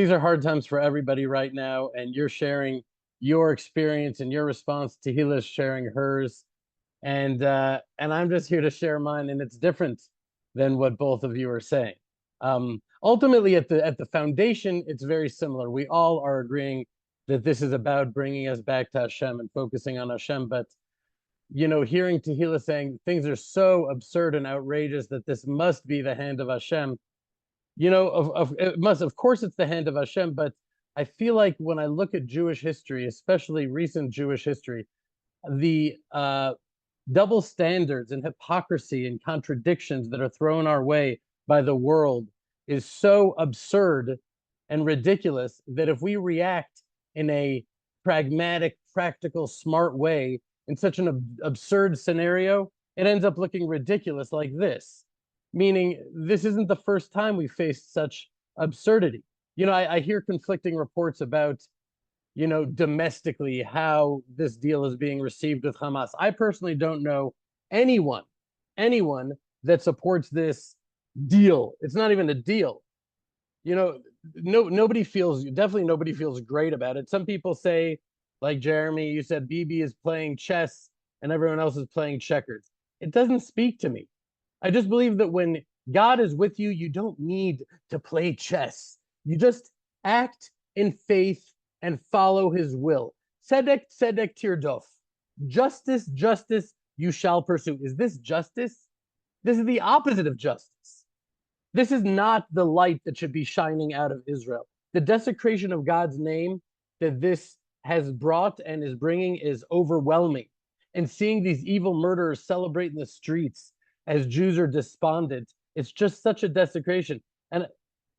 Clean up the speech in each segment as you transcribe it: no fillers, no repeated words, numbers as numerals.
These are hard times for everybody right now, and you're sharing your experience and your response. Tahila's sharing hers, and I'm just here to share mine, and it's different than what both of you are saying. Ultimately, at the foundation, it's very similar. We all are agreeing that this is about bringing us back to Hashem and focusing on Hashem. But hearing Tehillah saying things are so absurd and outrageous that this must be the hand of Hashem. Of course it's the hand of Hashem, but I feel like when I look at Jewish history, especially recent Jewish history, the double standards and hypocrisy and contradictions that are thrown our way by the world is so absurd and ridiculous that if we react in a pragmatic, practical, smart way in such an absurd scenario, it ends up looking ridiculous like this. Meaning, this isn't the first time we faced such absurdity. I hear conflicting reports about, domestically how this deal is being received with Hamas. I personally don't know anyone that supports this deal. It's not even a deal. Nobody feels great about it. Some people say, like Jeremy, you said Bibi is playing chess and everyone else is playing checkers. It doesn't speak to me. I just believe that when God is with you, you don't need to play chess. You just act in faith and follow his will. Tzedek, tzedek tirdof. Justice, justice, you shall pursue. Is this justice? This is the opposite of justice. This is not the light that should be shining out of Israel. The desecration of God's name that this has brought and is bringing is overwhelming. And seeing these evil murderers celebrate in the streets as Jews are despondent, it's just such a desecration. And,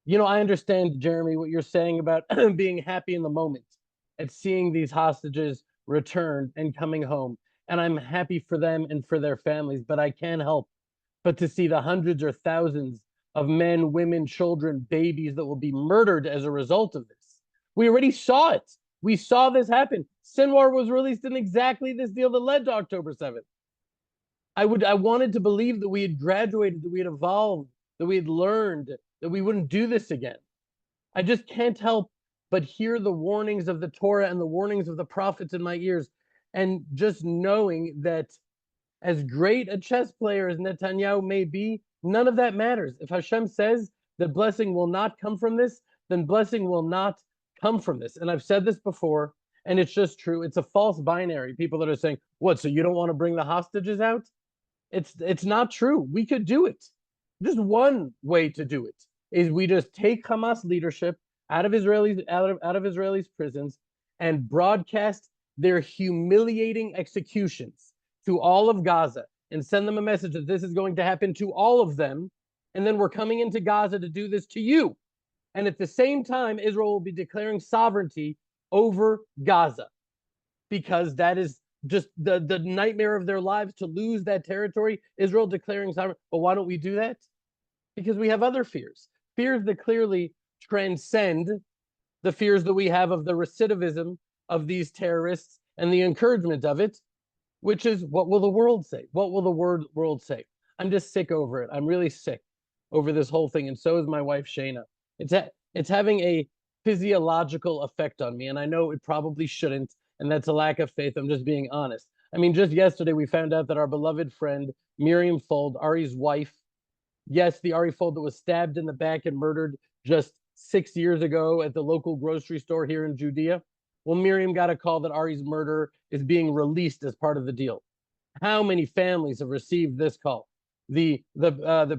I understand, Jeremy, what you're saying about being happy in the moment at seeing these hostages returned and coming home. And I'm happy for them and for their families, but I can't help but to see the hundreds or thousands of men, women, children, babies that will be murdered as a result of this. We already saw it. We saw this happen. Sinwar was released in exactly this deal that led to October 7th. I wanted to believe that we had graduated, that we had evolved, that we had learned, that we wouldn't do this again. I just can't help but hear the warnings of the Torah and the warnings of the prophets in my ears. And just knowing that as great a chess player as Netanyahu may be, none of that matters. If Hashem says that blessing will not come from this, then blessing will not come from this. And I've said this before, and it's just true. It's a false binary. People that are saying, what, so you don't want to bring the hostages out? It's not true. We could do it. Just one way to do it is we just take Hamas leadership out of Israelis prisons and broadcast their humiliating executions to all of Gaza and send them a message that this is going to happen to all of them. And then we're coming into Gaza to do this to you. And at the same time, Israel will be declaring sovereignty over Gaza, because that is just the nightmare of their lives, to lose that territory. Israel declaring sovereignty. But why don't we do that? Because we have other fears that clearly transcend the fears that we have of the recidivism of these terrorists and the encouragement of it, which is, what will the world say? What will the world say? I'm just sick over it. I'm really sick over this whole thing, and so is my wife Shayna. It's having a physiological effect on me, and I know it probably shouldn't, and that's a lack of faith. I'm just being honest. I mean, just yesterday we found out that our beloved friend Miriam Fold, Ari's wife, yes, the Ari Fold that was stabbed in the back and murdered just 6 years ago at the local grocery store here in Judea. Well, Miriam got a call that Ari's murderer is being released as part of the deal. How many families have received this call? The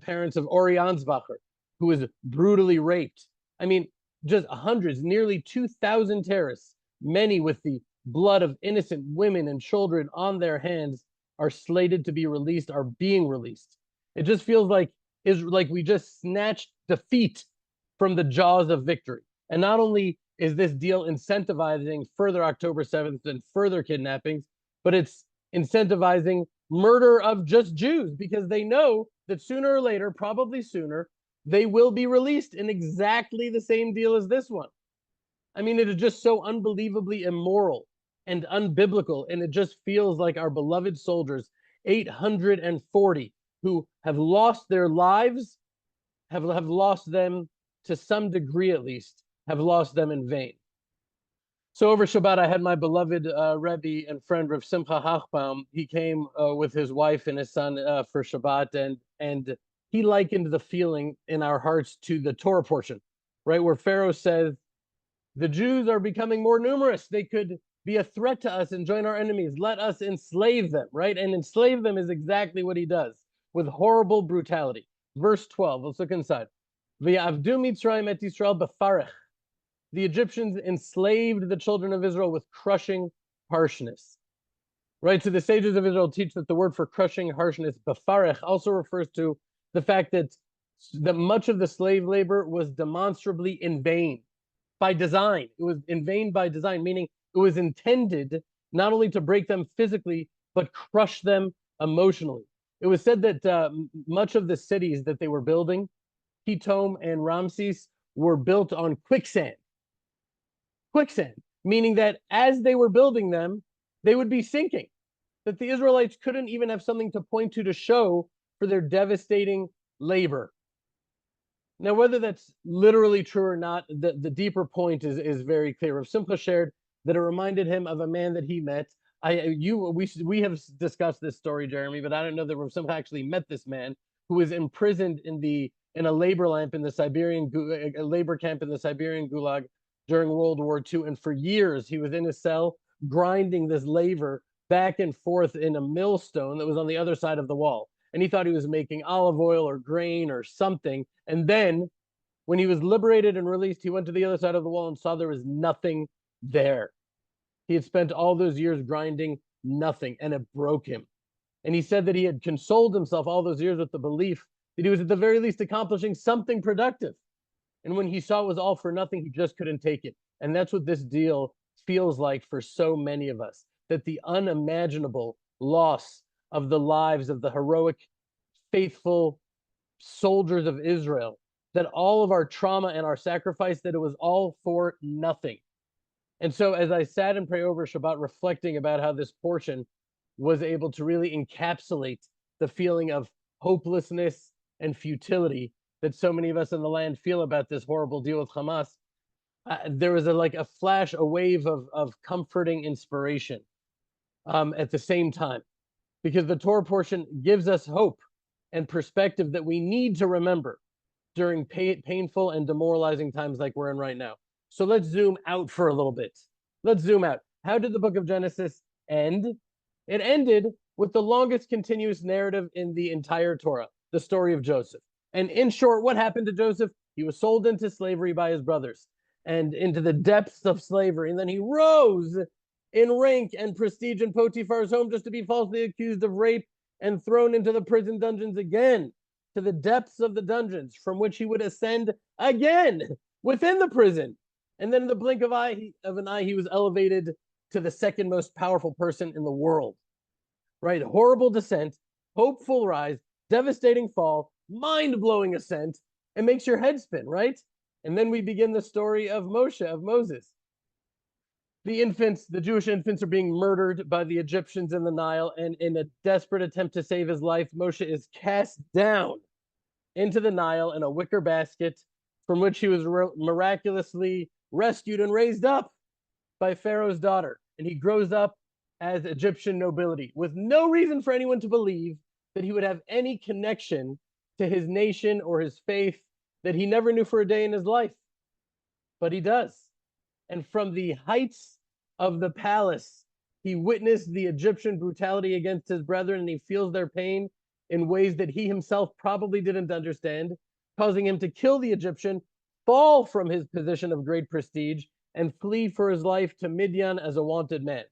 parents of Ori Ansbacher, who was brutally raped. I mean, just hundreds, nearly 2,000 terrorists, many with the blood of innocent women and children on their hands, are slated to be released, are being released. It just feels like we just snatched defeat from the jaws of victory. And not only is this deal incentivizing further October 7th and further kidnappings, but it's incentivizing murder of just Jews, because they know that sooner or later, probably sooner, they will be released in exactly the same deal as this one. I mean, it is just so unbelievably immoral and unbiblical, and it just feels like our beloved soldiers, 840, who have lost their lives, have lost them to some degree at least, have lost them in vain. So over Shabbat, I had my beloved Rebbe and friend Rav Simcha Hachbaum. He came with his wife and his son for Shabbat, and he likened the feeling in our hearts to the Torah portion, right, where Pharaoh says, the Jews are becoming more numerous. They could be a threat to us and join our enemies. Let us enslave them, right? And enslave them is exactly what he does with horrible brutality. Verse 12, let's look inside. V'yavdu Mitzrayim et Yisrael b'farech. The Egyptians enslaved the children of Israel with crushing harshness. Right? So the sages of Israel teach that the word for crushing harshness, b'farech, also refers to the fact that much of the slave labor was demonstrably in vain, by design. It was in vain by design, meaning it was intended not only to break them physically, but crush them emotionally. It was said that much of the cities that they were building, Pitom and Ramses, were built on quicksand. Quicksand, meaning that as they were building them, they would be sinking. That the Israelites couldn't even have something to point to show for their devastating labor. Now, whether that's literally true or not, the deeper point is very clear. Rav Simcha shared that it reminded him of a man that he met. We have discussed this story, Jeremy, but I don't know that Rav Simcha actually met this man who was imprisoned in a labor camp in the Siberian Gulag during World War II, and for years he was in his cell grinding this laver back and forth in a millstone that was on the other side of the wall. And he thought he was making olive oil or grain or something. And then when he was liberated and released, he went to the other side of the wall and saw there was nothing there. He had spent all those years grinding nothing, and it broke him. And he said that he had consoled himself all those years with the belief that he was at the very least accomplishing something productive. And when he saw it was all for nothing, he just couldn't take it. And that's what this deal feels like for so many of us, that the unimaginable loss of the lives of the heroic, faithful soldiers of Israel, that all of our trauma and our sacrifice, that it was all for nothing. And so as I sat and prayed over Shabbat, reflecting about how this portion was able to really encapsulate the feeling of hopelessness and futility that so many of us in the land feel about this horrible deal with Hamas, there was a flash, a wave of comforting inspiration at the same time, because the Torah portion gives us hope and perspective that we need to remember during painful and demoralizing times like we're in right now. So let's zoom out for a little bit. Let's zoom out. How did the book of Genesis end? It ended with the longest continuous narrative in the entire Torah, the story of Joseph. And in short, what happened to Joseph? He was sold into slavery by his brothers and into the depths of slavery. And then he rose in rank and prestige in Potiphar's home just to be falsely accused of rape and thrown into the prison dungeons again, to the depths of the dungeons, from which he would ascend again within the prison. And then in the blink of an eye, he was elevated to the second most powerful person in the world. Right? Horrible descent, hopeful rise, devastating fall, mind-blowing ascent. It makes your head spin, right? And then we begin the story of Moses. The Jewish infants are being murdered by the Egyptians in the Nile, and in a desperate attempt to save his life, Moshe is cast down into the Nile in a wicker basket, from which he was miraculously rescued and raised up by Pharaoh's daughter. And he grows up as Egyptian nobility, with no reason for anyone to believe that he would have any connection to his nation or his faith that he never knew for a day in his life. But he does. And from the heights of the palace, he witnessed the Egyptian brutality against his brethren, and he feels their pain in ways that he himself probably didn't understand, causing him to kill the Egyptian, fall from his position of great prestige, and flee for his life to Midian as a wanted man.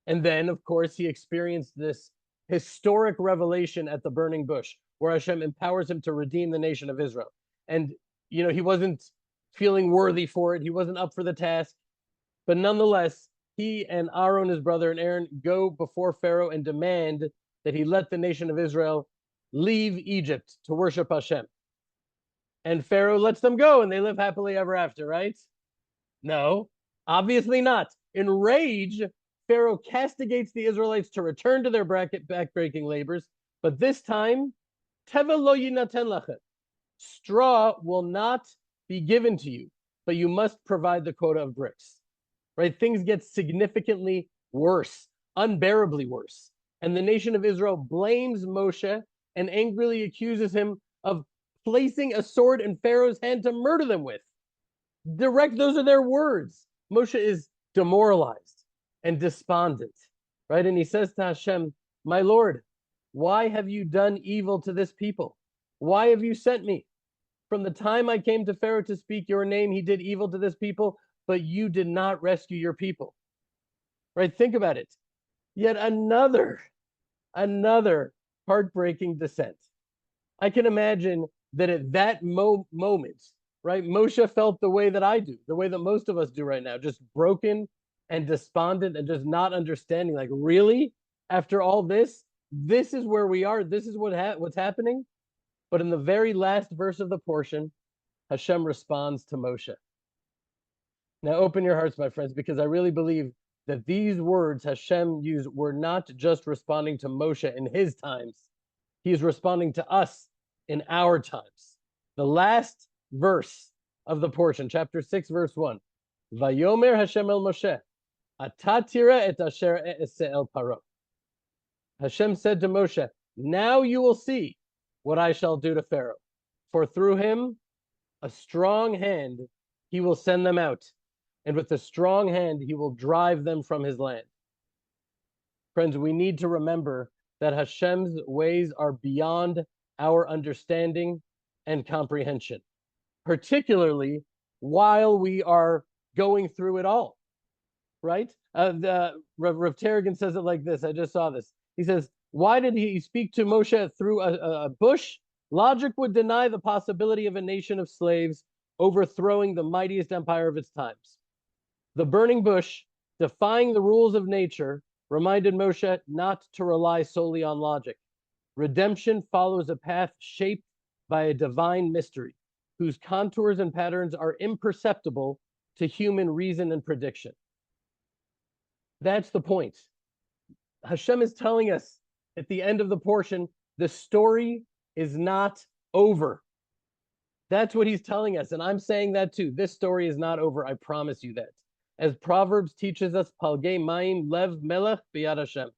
And then, of course, he experienced this historic revelation at the burning bush, where Hashem empowers him to redeem the nation of Israel. And, he wasn't feeling worthy for it. He wasn't up for the task. But nonetheless, he and Aaron, his brother, and Aaron go before Pharaoh and demand that he let the nation of Israel leave Egypt to worship Hashem. And Pharaoh lets them go, and they live happily ever after, right? No, obviously not. In rage, Pharaoh castigates the Israelites to return to their backbreaking labors, but this time, Teva lo yinaten lachem, straw will not be given to you. but you must provide the quota of bricks, right? Things get significantly worse, unbearably worse. And the nation of Israel blames Moshe and angrily accuses him of placing a sword in Pharaoh's hand to murder them with. Those are their words. Moshe is demoralized and despondent, right? And he says to Hashem, my Lord, why have you done evil to this people? Why have you sent me? From the time I came to Pharaoh to speak your name, he did evil to this people, but you did not rescue your people. Right? Think about it. Yet another heartbreaking descent. I can imagine that at that moment, right, Moshe felt the way that I do, the way that most of us do right now, just broken and despondent and just not understanding. Like, really? After all this is where we are. This is what's happening. But in the very last verse of the portion, Hashem responds to Moshe. Now open your hearts, my friends, because I really believe that these words Hashem used were not just responding to Moshe in his times. He is responding to us in our times. The last verse of the portion, chapter 6, verse 1. Vayomer Hashem el Moshe, Ata tira et asher e'aseh el Paro. Hashem said to Moshe, now you will see what I shall do to Pharaoh. For through him, a strong hand, he will send them out. And with a strong hand, he will drive them from his land. Friends, we need to remember that Hashem's ways are beyond our understanding and comprehension, particularly while we are going through it all, right? Rav Taragin says it like this. I just saw this. He says, why did he speak to Moshe through a bush? Logic would deny the possibility of a nation of slaves overthrowing the mightiest empire of its times. The burning bush, defying the rules of nature, reminded Moshe not to rely solely on logic. Redemption follows a path shaped by a divine mystery, whose contours and patterns are imperceptible to human reason and prediction. That's the point. Hashem is telling us at the end of the portion, the story is not over. That's what he's telling us. And I'm saying that too. This story is not over. I promise you that. As Proverbs teaches us, Palgei Mayim Lev Melech Biyad Hashem.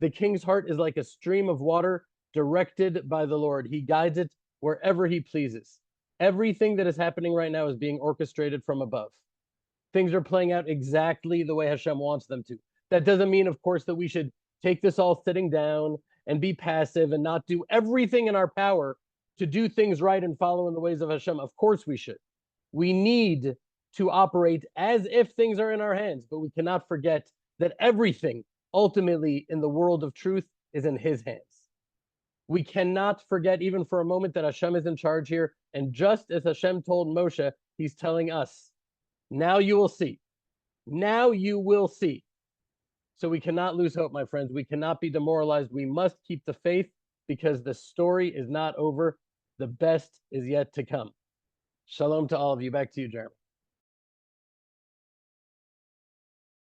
The king's heart is like a stream of water directed by the Lord. He guides it wherever he pleases. Everything that is happening right now is being orchestrated from above. Things are playing out exactly the way Hashem wants them to. That doesn't mean, of course, that we should take this all sitting down and be passive and not do everything in our power to do things right and follow in the ways of Hashem. Of course we should. We need to operate as if things are in our hands, but we cannot forget that everything ultimately in the world of truth is in his hands. We cannot forget even for a moment that Hashem is in charge here. And just as Hashem told Moshe, he's telling us, now you will see. Now you will see. So we cannot lose hope, my friends. We cannot be demoralized. We must keep the faith because the story is not over. The best is yet to come. Shalom to all of you. Back to you, Jeremy.